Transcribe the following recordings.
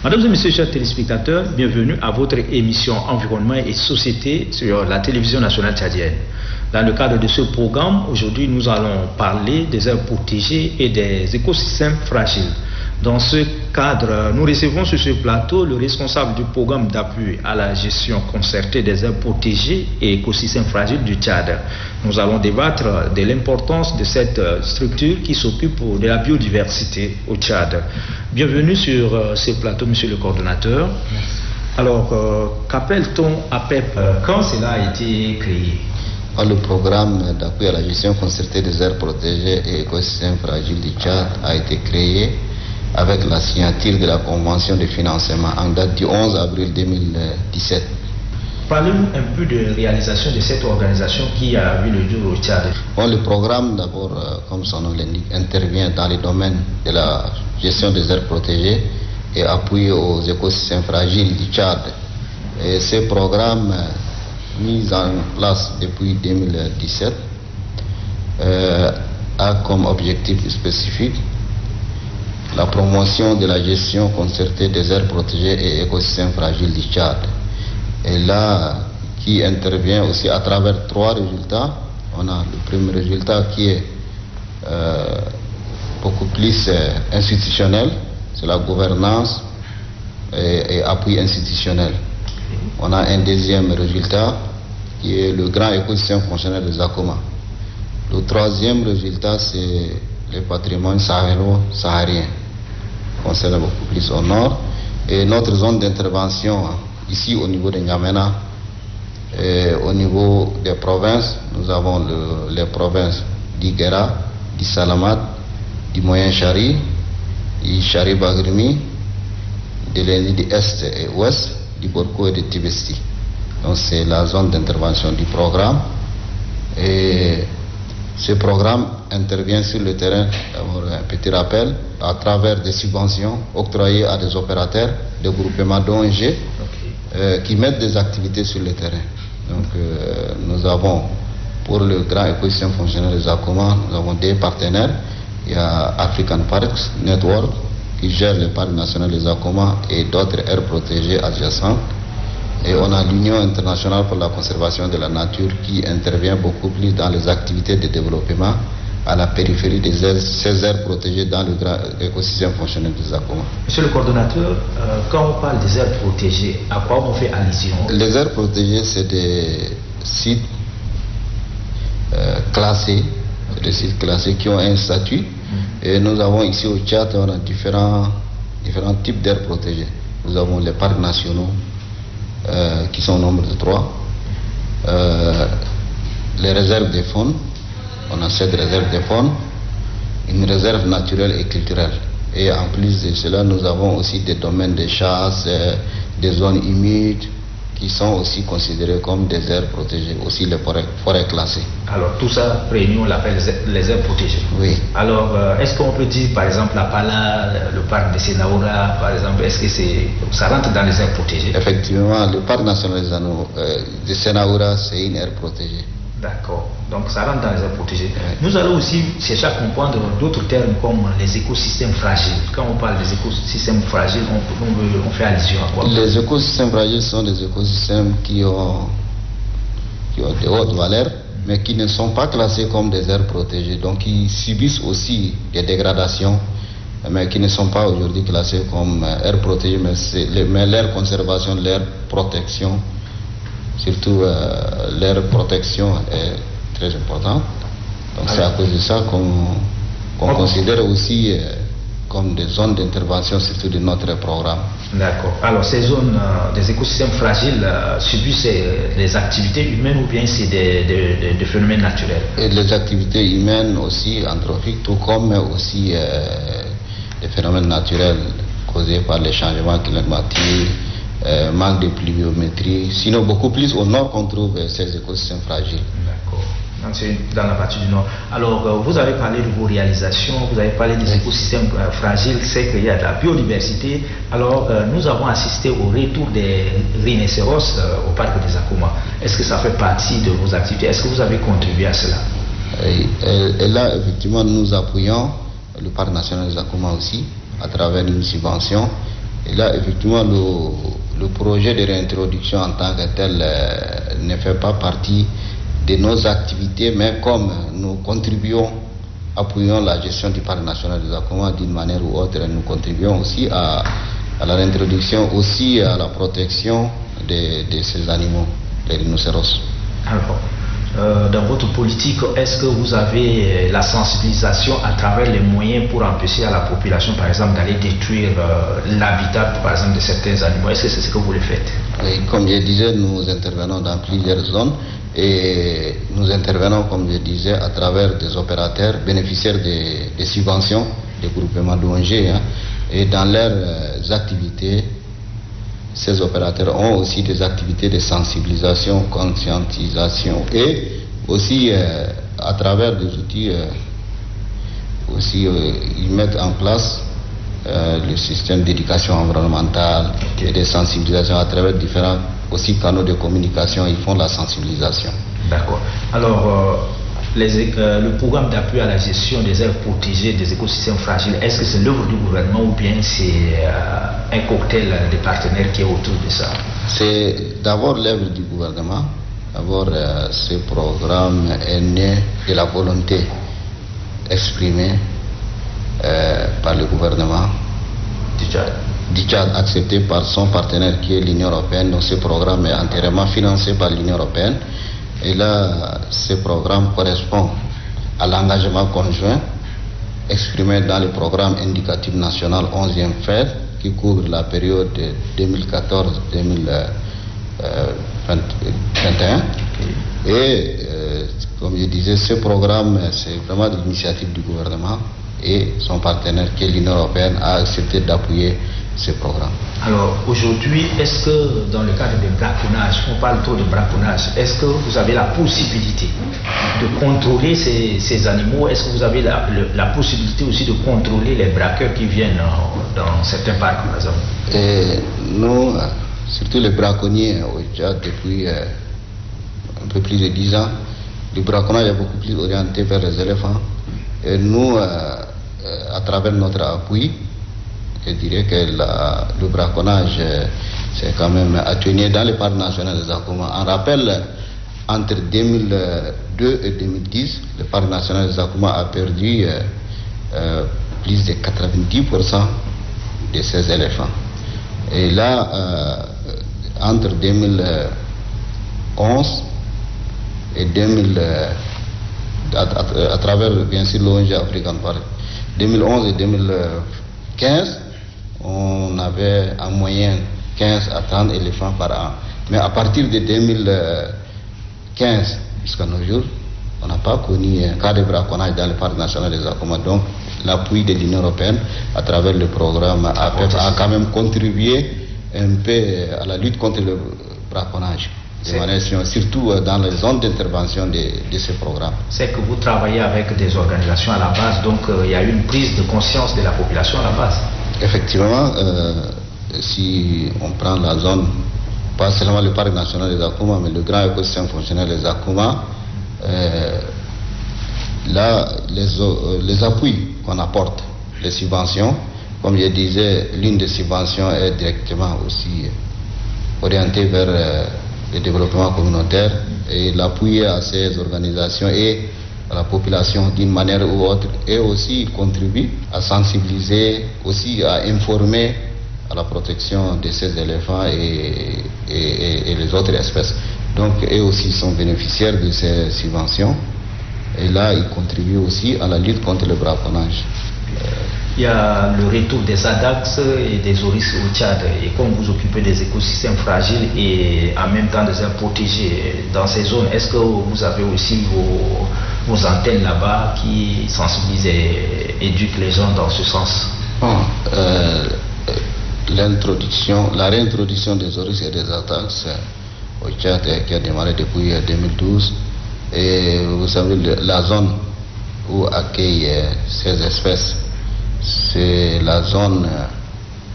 Mesdames et messieurs, chers téléspectateurs, bienvenue à votre émission Environnement et Société sur la télévision nationale tchadienne. Dans le cadre de ce programme, aujourd'hui, nous allons parler des aires protégées et des écosystèmes fragiles. Dans ce cadre, nous recevons sur ce plateau le responsable du programme d'appui à la gestion concertée des aires protégées et écosystèmes fragiles du Tchad. Nous allons débattre de l'importance de cette structure qui s'occupe de la biodiversité au Tchad. Bienvenue sur ce plateau, monsieur le coordonnateur. Alors, qu'appelle-t-on APEP? Quand cela a été créé? Le programme d'appui à la gestion concertée des aires protégées et écosystèmes fragiles du Tchad a été créé avec la signature de la convention de financement en date du 11 avril 2017. Parlez-nous un peu de réalisation de cette organisation qui a vu le jour au Tchad. Le programme, d'abord, comme son nom l'indique, intervient dans les domaines de la gestion des aires protégées et appui aux écosystèmes fragiles du Tchad. Et ce programme, mis en place depuis 2017, a comme objectif spécifique la promotion de la gestion concertée des aires protégées et écosystèmes fragiles du Tchad. Et là, qui intervient aussi à travers 3 résultats. On a le premier résultat qui est beaucoup plus institutionnel, c'est la gouvernance et appui institutionnel. On a un deuxième résultat qui est le grand écosystème fonctionnel des Akoma. Le troisième résultat, c'est le patrimoine sahélo-saharien, concernant beaucoup plus au nord. Et notre zone d'intervention, ici au niveau de N'Djamena, et au niveau des provinces, nous avons les provinces d'Iguera, du Salamat, du Moyen Chari, du Chari Bagrimi, de l'Eni de Est et Ouest, du Borko et de Tibesti. Donc c'est la zone d'intervention du programme. Et ce programme intervient sur le terrain, d'abord un petit rappel, à travers des subventions octroyées à des opérateurs, des groupements d'ONG qui mettent des activités sur le terrain. Donc nous avons, pour le grand écosystème fonctionnel des Akoma, nous avons des partenaires. Il y a African Parks Network qui gère le parc national des Akoma et d'autres aires protégées adjacentes. Et on a l'Union internationale pour la conservation de la nature qui intervient beaucoup plus dans les activités de développement à la périphérie de ces aires protégées dans le grand écosystème fonctionnel des Akoma. Monsieur le coordonnateur, quand on parle des aires protégées, à quoi on fait allusion? Les aires protégées, c'est des sites classés, des sites classés qui ont un statut. Et nous avons ici au Tchad, on a différents types d'aires protégées. Nous avons les parcs nationaux, qui sont au nombre de 3. Les réserves de faune, on a 7 réserves de faune, une réserve naturelle et culturelle. Et en plus de cela, nous avons aussi des domaines de chasse, des zones humides, qui sont aussi considérées comme des aires protégées, aussi les forêts classées. Alors tout ça réunit, on l'appelle les aires protégées. Oui. Alors est-ce qu'on peut dire par exemple la Pala, le parc de Senaoura, par exemple, est-ce que ça rentre dans les aires protégées? Effectivement, le parc national de Senaoura, c'est une aire protégée. D'accord, donc ça rentre dans les aires protégées. Nous allons aussi chercher à comprendre d'autres termes comme les écosystèmes fragiles. Quand on parle des écosystèmes fragiles, on fait allusion à quoi? Les écosystèmes fragiles sont des écosystèmes qui ont de hautes valeurs, mais qui ne sont pas classés comme des aires protégées. Donc ils subissent aussi des dégradations, mais qui ne sont pas aujourd'hui classés comme aires protégées, mais leur conservation, leur protection, surtout leur protection est très importante. Donc c'est à cause de ça qu'on considère aussi comme des zones d'intervention, surtout de notre programme. D'accord. Alors ces zones des écosystèmes fragiles subissent les activités humaines ou bien c'est des phénomènes naturels? Et les activités humaines aussi, anthropiques, tout comme aussi des phénomènes naturels causés par les changements climatiques, manque de pluviométrie. Sinon beaucoup plus au nord qu'on trouve ces écosystèmes fragiles. D'accord. C'est dans la partie du Nord. Alors, vous avez parlé de vos réalisations, vous avez parlé des écosystèmes fragiles, c'est qu'il y a de la biodiversité. Alors, nous avons assisté au retour des rhinocéros au parc des Akoma. Est-ce que ça fait partie de vos activités? Est-ce que vous avez contribué à cela? Et là, effectivement, nous appuyons le parc national des Akoma aussi, à travers une subvention. Et là, effectivement, le projet de réintroduction en tant que tel ne fait pas partie de nos activités, mais comme nous appuyons la gestion du parc national des Akoma d'une manière ou autre, nous contribuons aussi à la réintroduction, aussi à la protection de ces animaux, les rhinocéros. Alors, dans votre politique, est-ce que vous avez la sensibilisation à travers les moyens pour empêcher à la population, par exemple, d'aller détruire l'habitat, par exemple, de certains animaux? Est-ce que c'est ce que vous le faites? Oui, comme je disais, nous intervenons dans plusieurs zones et nous intervenons, comme je disais, à travers des opérateurs bénéficiaires des subventions des groupements d'ONG, hein, et dans leurs activités. Ces opérateurs ont aussi des activités de sensibilisation, conscientisation et aussi à travers des outils, ils mettent en place le système d'éducation environnementale et de sensibilisation à travers différents aussi canaux de communication. Ils font la sensibilisation. D'accord. Alors, le programme d'appui à la gestion des aires protégées des écosystèmes fragiles, est-ce que c'est l'œuvre du gouvernement ou bien c'est un cocktail de partenaires qui est autour de ça? C'est d'abord l'œuvre du gouvernement. D'abord, ce programme est né de la volonté exprimée par le gouvernement du Tchad, accepté par son partenaire qui est l'Union européenne. Donc ce programme est entièrement financé par l'Union européenne. Et là, ce programme correspond à l'engagement conjoint exprimé dans le programme indicatif national 11e FED qui couvre la période 2014-2021. Et comme je disais, ce programme, c'est vraiment l'initiative du gouvernement et son partenaire qui est l'Union européenne a accepté d'appuyer ce programme. Alors aujourd'hui, est-ce que dans le cadre de braconnage, on parle trop de braconnage, est-ce que vous avez la possibilité de contrôler ces animaux? Est-ce que vous avez la possibilité aussi de contrôler les braqueurs qui viennent dans certains parcs, par exemple? Et nous, surtout les braconniers au Tchad, depuis un peu plus de 10 ans, le braconnage est beaucoup plus orienté vers les éléphants. Et nous, à travers notre appui, je dirais que le braconnage, c'est quand même atténué dans le parc national des Akoma. En rappel, entre 2002 et 2010, le parc national des Akoma a perdu plus de 90% de ses éléphants. Et là, entre 2011 et 2000, à travers bien sûr l'ONG African Park, 2011 et 2015, on avait en moyenne 15 à 30 éléphants par an. Mais à partir de 2015 jusqu'à nos jours, on n'a pas connu un cas de braconnage dans le parc national des Akoma. Donc l'appui de l'Union européenne à travers le programme APEF a quand même contribué un peu à la lutte contre le braconnage. Surtout dans les zones d'intervention de ce programme. C'est que vous travaillez avec des organisations à la base, donc il y a eu une prise de conscience de la population à la base. Effectivement, si on prend la zone, pas seulement le parc national des Akoma, mais le grand écosystème fonctionnel des Akoma, là, les appuis qu'on apporte, les subventions, comme je disais, l'une des subventions est directement aussi orientée vers le développement communautaire et l'appui à ces organisations et à la population d'une manière ou autre, et aussi contribue à sensibiliser, aussi à informer à la protection de ces éléphants et les autres espèces. Donc eux aussi sont bénéficiaires de ces subventions et là ils contribuent aussi à la lutte contre le braconnage. Il y a le retour des ADAX et des oryx au Tchad, et comme vous occupez des écosystèmes fragiles et en même temps des aires protégées dans ces zones, est-ce que vous avez aussi vos antennes là-bas qui sensibilisent et éduquent les gens dans ce sens? La réintroduction des oryx et des ADAX au Tchad qui a démarré depuis 2012 Et vous savez, la zone où accueille ces espèces, c'est la zone,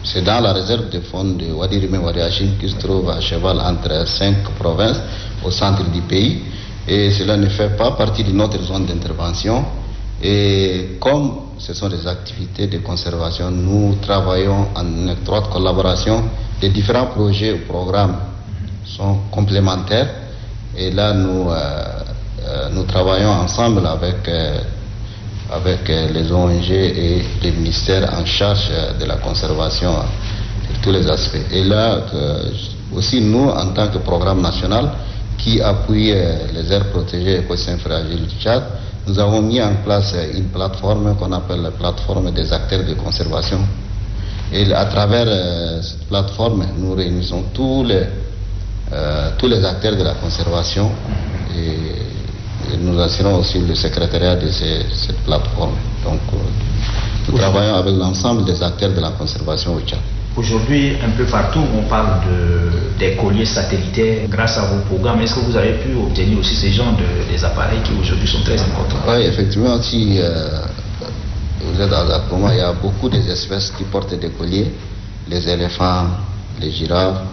c'est dans la réserve de faune de Wadi Rimé Wadi Hachim qui se trouve à cheval entre 5 provinces au centre du pays. Et cela ne fait pas partie de notre zone d'intervention. Et comme ce sont des activités de conservation, nous travaillons en étroite collaboration. Les différents projets ou programmes sont complémentaires. Et là, nous travaillons ensemble avec les ONG et les ministères en charge de la conservation sur tous les aspects. Et là, aussi nous, en tant que programme national qui appuie les aires protégées et écosystèmes fragiles du Tchad, nous avons mis en place une plateforme qu'on appelle la plateforme des acteurs de conservation. Et à travers cette plateforme, nous réunissons tous les acteurs de la conservation et nous assurons aussi le secrétariat de cette plateforme. Donc, nous travaillons avec l'ensemble des acteurs de la conservation au Tchad. Aujourd'hui, un peu partout, on parle des colliers satellitaires grâce à vos programmes. Est-ce que vous avez pu obtenir aussi ces genres des appareils qui aujourd'hui sont très importants? Oui, effectivement, si vous êtes à Zakoma, il y a beaucoup d'espèces qui portent des colliers, les éléphants, les girafes,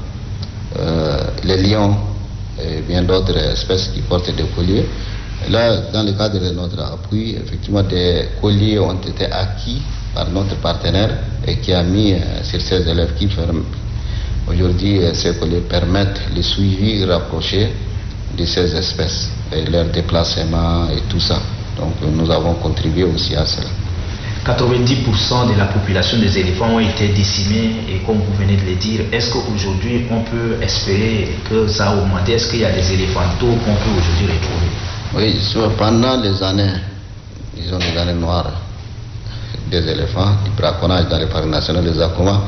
les lions et bien d'autres espèces qui portent des colliers. Et là, dans le cadre de notre appui, effectivement, des colliers ont été acquis par notre partenaire et qui a mis sur ces élèves qui ferment. Aujourd'hui, ces colliers permettent le suivi rapproché de ces espèces et leur déplacement et tout ça. Donc, nous avons contribué aussi à cela. 90% de la population des éléphants ont été décimés et comme vous venez de le dire, est-ce qu'aujourd'hui on peut espérer que ça a augmenté? Est-ce qu'il y a des éléphantaux qu'on peut aujourd'hui retrouver? Oui, pendant les années, disons les années noires des éléphants, du braconnage dans les parcs nationaux des Zakoma,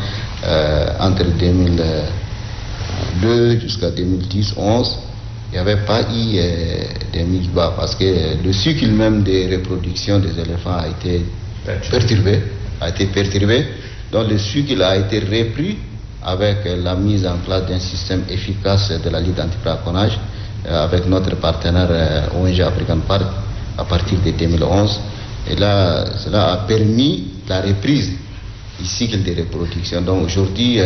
entre 2002 jusqu'à 2010-11, il n'y avait pas eu des mises bas parce que le cycle même de reproduction des éléphants a été perturbé. Donc le cycle a été repris avec la mise en place d'un système efficace de la lutte anti-braconnage avec notre partenaire ONG African Park à partir de 2011. Et là, cela a permis la reprise du cycle de reproduction. Donc aujourd'hui,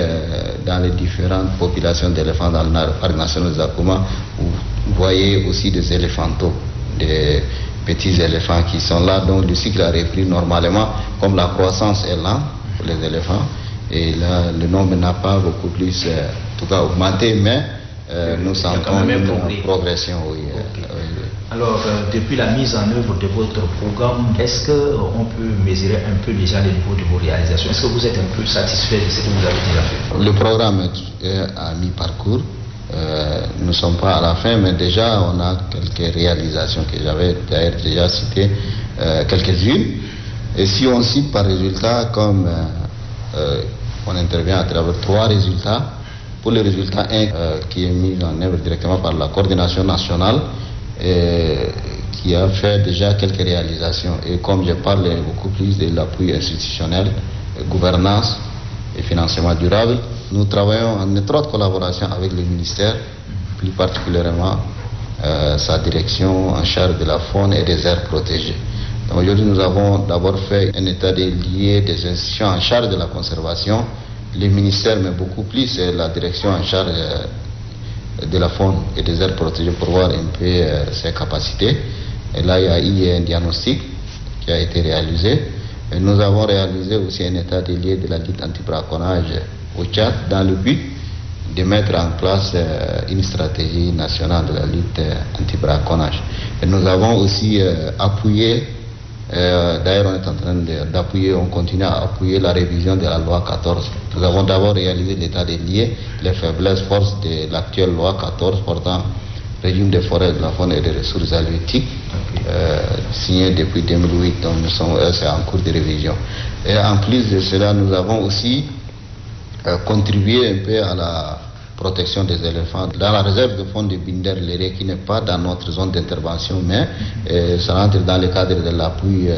dans les différentes populations d'éléphants dans le parc national de Zakoma, vous voyez aussi des éléphantaux, des petits éléphants qui sont là. Donc le cycle a repris normalement, comme la croissance est lente pour les éléphants. Et là, le nombre n'a pas beaucoup plus, en tout cas augmenté, mais nous sentons une progression. Oui, okay. Alors, depuis la mise en œuvre de votre programme, est-ce qu'on peut mesurer un peu déjà le niveau de vos réalisations? Est-ce que vous êtes un peu satisfait de ce que vous avez déjà fait? Le programme est à mi-parcours. Nous ne sommes pas à la fin, mais déjà on a quelques réalisations que j'avais d'ailleurs déjà citées, quelques-unes. Et si on cite par résultat, comme on intervient à travers 3 résultats, pour le résultat 1 qui est mis en œuvre directement par la coordination nationale, qui a fait déjà quelques réalisations. Et comme je parle beaucoup plus de l'appui institutionnel, gouvernance et financement durable, nous travaillons en étroite collaboration avec le ministère, plus particulièrement sa direction en charge de la faune et des aires protégées. Aujourd'hui, nous avons d'abord fait un état des lieux des institutions en charge de la conservation, les ministères, mais beaucoup plus la direction en charge de la faune et des aires protégées pour voir un peu ses capacités. Et là, il y a eu un diagnostic qui a été réalisé. Et nous avons réalisé aussi un état des lieux de la lutte anti-braconnage au Tchad dans le but de mettre en place une stratégie nationale de la lutte anti-braconnage. Et nous avons aussi appuyé, d'ailleurs on est en train d'appuyer, on continue à appuyer la révision de la loi 14. Nous avons d'abord réalisé l'état des lieux, les faiblesses, forces de l'actuelle loi 14 portant régime des forêts, de la faune et des ressources halieutiques, signé depuis 2008, donc c'est en cours de révision. Et en plus de cela, nous avons aussi contribué un peu à la protection des éléphants. Dans la réserve de faune de Binder-Léré, qui n'est pas dans notre zone d'intervention, mais ça rentre dans le cadre de l'appui.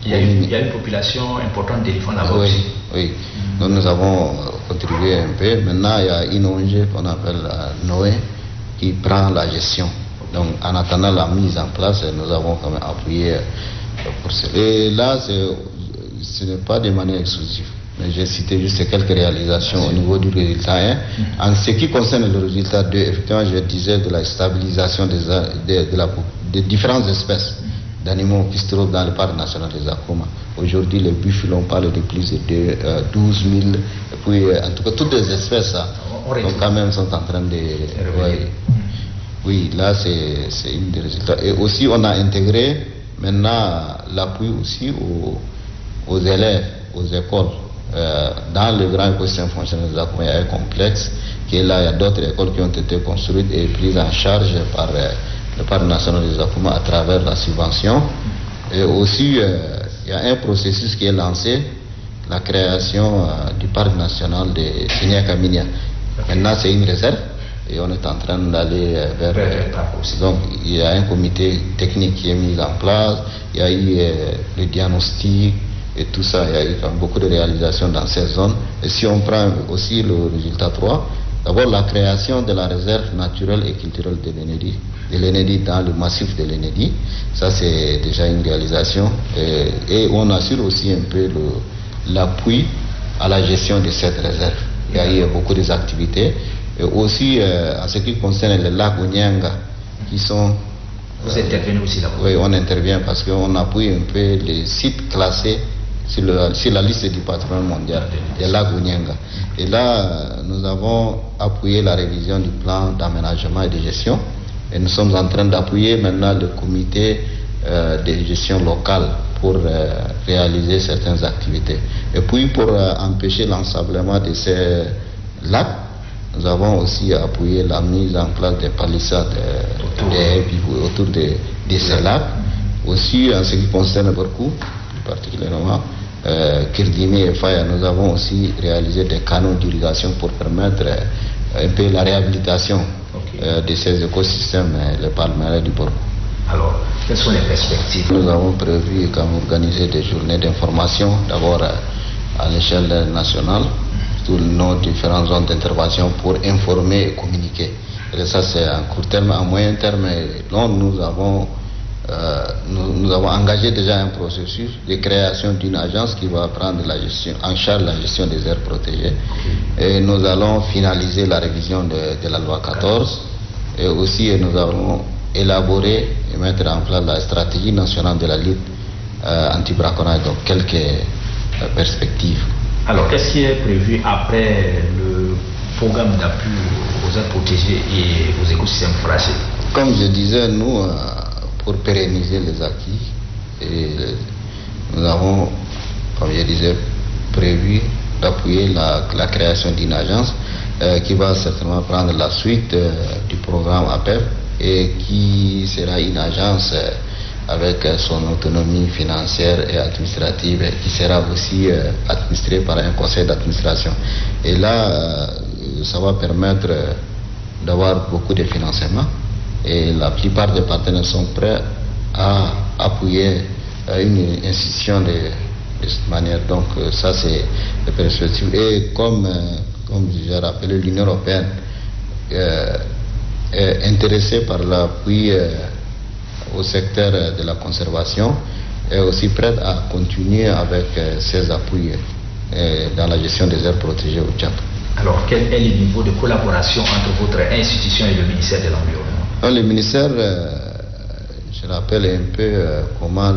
Il y a une population importante d'éléphants là-bas aussi. Oui. Donc nous avons contribué un peu. Maintenant, il y a une ONG qu'on appelle Noé qui prend la gestion Donc en attendant la mise en place, nous avons quand même appuyé pour cela. Et là, ce n'est pas de manière exclusive. Mais j'ai cité juste quelques réalisations au niveau du résultat 1. En ce qui concerne le résultat 2, effectivement, je disais de la stabilisation des différentes espèces d'animaux qui se trouvent dans le parc national des Akoma. Aujourd'hui, les buffles, on parle de plus de 12 000. Et puis, en tout cas, toutes les espèces quand même sont en train de... Oui, là, c'est une des résultats. Et aussi, on a intégré maintenant l'appui aussi aux élèves, aux écoles. Dans le grand écosystème fonctionnel des Akoma, il y a un complexe qui est là. Il y a d'autres écoles qui ont été construites et prises en charge par le parc national des Akoma à travers la subvention. Et aussi, il y a un processus qui est lancé, la création du parc national de Signa-Kaminia. Maintenant, c'est une réserve et on est en train d'aller vers... donc, il y a un comité technique qui est mis en place, il y a eu le diagnostic et tout ça, il y a eu beaucoup de réalisations dans ces zones. Et si on prend aussi le résultat 3, d'abord la création de la réserve naturelle et culturelle de l'Enedi dans le massif de l'Enedi, ça c'est déjà une réalisation. Et on assure aussi un peu l'appui à la gestion de cette réserve. Il y a eu beaucoup d'activités. Et aussi, en ce qui concerne les lacs Onyanga, qui sont... Vous intervenez aussi là-bas? Oui, on intervient parce qu'on appuie un peu les sites classés sur la liste du patrimoine mondial, les lacs Onyanga. Et là, nous avons appuyé la révision du plan d'aménagement et de gestion. Et nous sommes en train d'appuyer maintenant le comité de gestion locale pour réaliser certaines activités. Et puis, pour empêcher l'ensablement de ces lacs, nous avons aussi appuyé la mise en place des palissades autour de ces lacs. Aussi, en ce qui concerne beaucoup, particulièrement Kirdimi et Faya, nous avons aussi réalisé des canaux d'irrigation pour permettre un peu la réhabilitation de ces écosystèmes, les palmeraies du Borgo. Alors, quelles sont les perspectives? Nous avons prévu organiser des journées d'information, d'abord à l'échelle nationale, sur nos différentes zones d'intervention pour informer et communiquer. Et ça, c'est à court terme. À moyen terme et long, nous avons engagé déjà un processus de création d'une agence qui va prendre en charge la gestion des aires protégées. Et nous allons finaliser la révision de la loi 14. Et aussi, nous allons élaborer et mettre en place la stratégie nationale de la lutte anti-braconnage. Donc, quelques perspectives. Alors, qu'est-ce qui est prévu après le programme d'appui aux aires protégées et aux écosystèmes fragiles? Comme je disais, nous, pour pérenniser les acquis, nous avons, comme je disais, prévu d'appuyer la création d'une agence qui va certainement prendre la suite du programme APEP et qui sera une agence avec son autonomie financière et administrative, qui sera aussi administrée par un conseil d'administration. Et là, ça va permettre d'avoir beaucoup de financement et la plupart des partenaires sont prêts à appuyer une institution de cette manière. Donc ça, c'est la perspective. Et comme j'ai rappelé, l'Union européenne est intéressée par l'appui au secteur de la conservation est aussi prête à continuer avec ses appuis dans la gestion des aires protégées au Tchad. Alors, quel est le niveau de collaboration entre votre institution et le ministère de l'Environnement? Le ministère, je rappelle un peu comment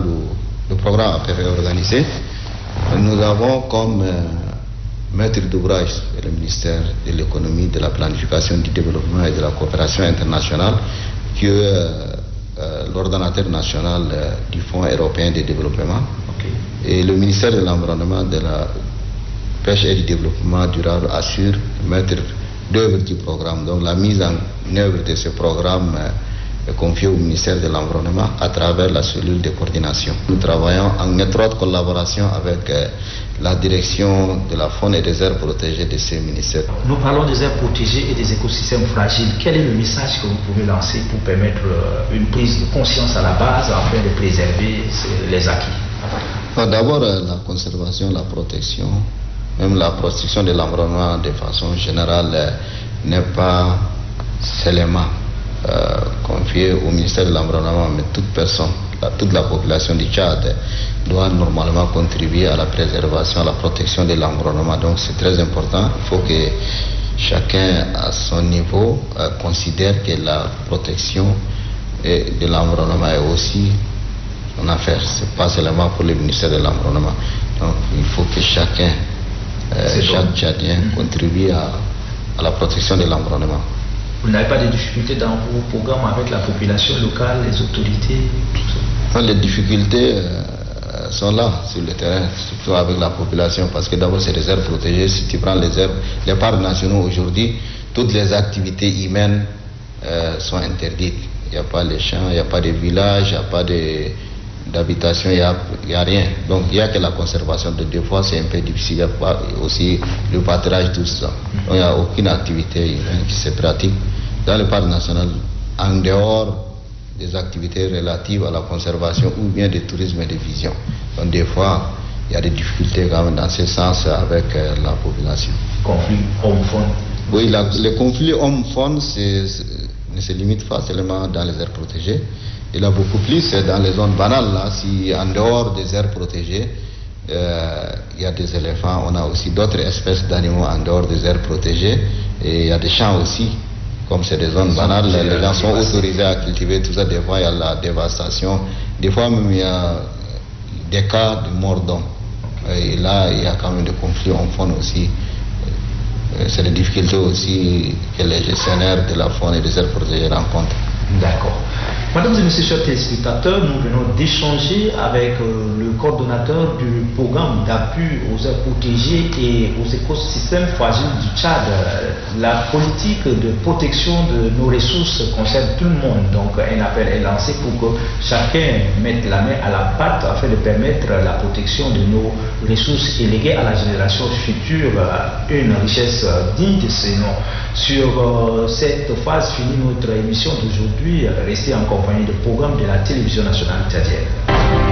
le programme a été organisé. Nous avons comme maître d'ouvrage le ministère de l'économie, de la planification, du développement et de la coopération internationale, qui est l'ordonnateur national du Fonds européen de développement. Et le ministère de l'Environnement, de la pêche et du développement durable assure le maître d'œuvre du programme. Donc la mise en œuvre de ce programme est confiée au ministère de l'Environnement à travers la cellule de coordination. Nous travaillons en étroite collaboration avec la direction de la faune et des aires protégées de ces ministères. Nous parlons des aires protégées et des écosystèmes fragiles. Quel est le message que vous pouvez lancer pour permettre une prise de conscience à la base afin de préserver les acquis? D'abord, la conservation, la protection, même la protection de l'environnement de façon générale n'est pas seulement confié au ministère de l'Environnement, mais toute personne, toute la population du Tchad doit normalement contribuer à la préservation, à la protection de l'environnement. Donc c'est très important. Il faut que chacun à son niveau considère que la protection de l'environnement est aussi son affaire. Ce n'est pas seulement pour le ministère de l'Environnement. Donc il faut que chacun, chaque Tchadien contribue à la protection de l'environnement. Vous n'avez pas de difficultés dans vos programmes avec la population locale, les autorités, tout ça? Les difficultés sont là sur le terrain, surtout avec la population, parce que d'abord c'est des aires protégées. Si tu prends les parcs nationaux aujourd'hui, toutes les activités humaines sont interdites. Il n'y a pas les champs, il n'y a pas de villages, il n'y a pas d'habitation, il n'y a rien. Donc il n'y a que la conservation. De deux fois c'est un peu difficile, il n'y a pas aussi le pâturage, tout ça. Donc il n'y a aucune activité humaine qui se pratique dans le parc national en dehors des activités relatives à la conservation ou bien du tourisme et de vision. Donc des fois il y a des difficultés quand même dans ce sens avec la population. Conflit homme-faune? Oui, le conflit homme-faune ne se limite pas seulement dans les aires protégées. Il y a beaucoup plus dans les zones banales. Là, si en dehors des aires protégées, il y a des éléphants, on a aussi d'autres espèces d'animaux en dehors des aires protégées. Et il y a des champs aussi. Comme c'est des zones banales, les gens sont autorisés à cultiver tout ça. Des fois, il y a la dévastation. Des fois, même, il y a des cas de mort d'hommes. Et là, il y a quand même des conflits homme-faune aussi. C'est des difficultés aussi que les gestionnaires de la faune et des aires protégées rencontrent. D'accord. Mesdames et messieurs, chers téléspectateurs, nous venons d'échanger avec le coordonnateur du programme d'appui aux aires protégées et aux écosystèmes fragiles du Tchad. La politique de protection de nos ressources concerne tout le monde. Donc un appel est lancé pour que chacun mette la main à la pâte afin de permettre la protection de nos ressources et léguer à la génération future une richesse digne de ce nom. Sur cette phase finit notre émission d'aujourd'hui. Restez en compagnie de programmes de la télévision nationale tchadienne.